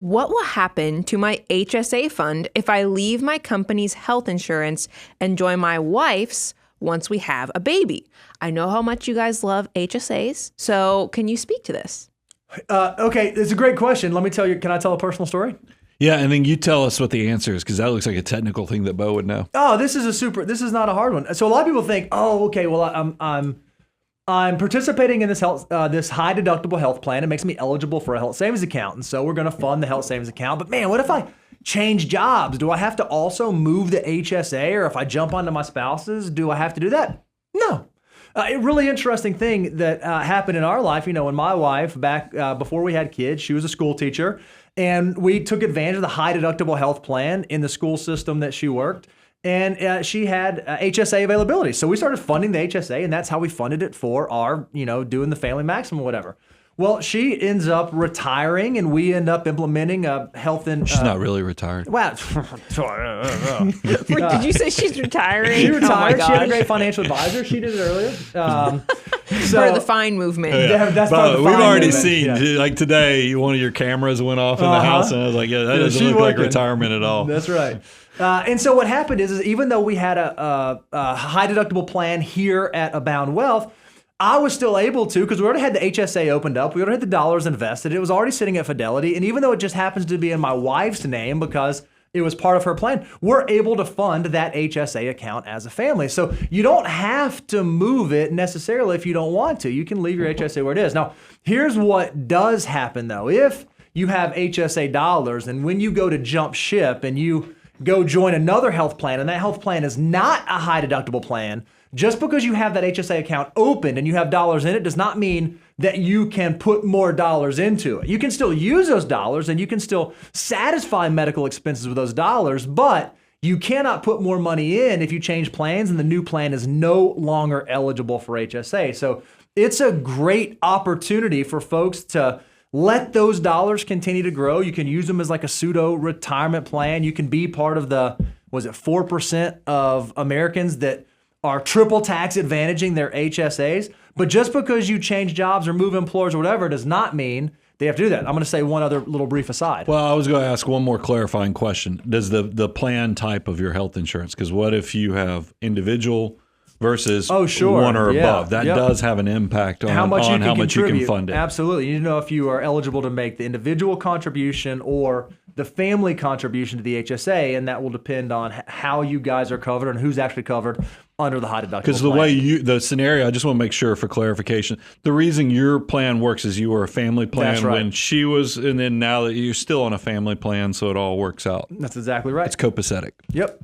What will happen to my HSA fund if I leave my company's health insurance and join my wife's once we have a baby? I know how much you guys love HSAs, so can you speak to this? Okay, it's a great question. Let me tell you, can I tell a personal story? Yeah, and then you tell us what the answer is, because that looks like a technical thing that Bo would know. Oh, this is not a hard one. So a lot of people think, oh, okay, well, I'm participating in this high deductible health plan. It makes me eligible for a health savings account. And so we're going to fund the health savings account. But man, what if I change jobs? Do I have to also move the HSA? Or if I jump onto my spouse's, do I have to do that? No. A really interesting thing that happened in our life, when my wife, back before we had kids, she was a school teacher. And we took advantage of the high deductible health plan in the school system that she worked. And she had HSA availability. So we started funding the HSA, and that's how we funded it for our, doing the family maximum, whatever. Well, she ends up retiring, and we end up implementing a health and... She's not really retired. Well, Did you say she's retiring? She retired. Oh my she had a gosh. great financial advisor. She did it earlier. Part of the FINE movement. That's part of the We've FINE already movement. seen, Yeah. like today, one of your cameras went off in the house, and I was like, yeah, that doesn't she's look like working. retirement at all. That's right. And so what happened is even though we had a high deductible plan here at Abound Wealth, I was still able to, because we already had the HSA opened up. We already had the dollars invested. It was already sitting at Fidelity. And even though it just happens to be in my wife's name because it was part of her plan, we're able to fund that HSA account as a family. So you don't have to move it necessarily if you don't want to. You can leave your HSA where it is. Now, here's what does happen though. If you have HSA dollars and when you go to jump ship and you go join another health plan and that health plan is not a high deductible plan, just because you have that HSA account opened and you have dollars in it does not mean that you can put more dollars into it. You can still use those dollars and you can still satisfy medical expenses with those dollars, but you cannot put more money in if you change plans and the new plan is no longer eligible for HSA. So it's a great opportunity for folks to let those dollars continue to grow. You can use them as like a pseudo retirement plan. You can be part of the, 4% of Americans that are triple tax advantaging their HSAs. But just because you change jobs or move employers or whatever does not mean they have to do that. I'm going to say one other little brief aside. Well, I was going to ask one more clarifying question. Does the plan type of your health insurance, because what if you have individual versus one or above? That does have an impact on how much you can fund it. Absolutely. You need to know if you are eligible to make the individual contribution or the family contribution to the HSA, and that will depend on how you guys are covered and who's actually covered under the high deductible plan. Because the way the scenario, I just want to make sure for clarification, the reason your plan works is you were a family plan when she was, and then now that you're still on a family plan, so it all works out. That's exactly right. It's copacetic. Yep.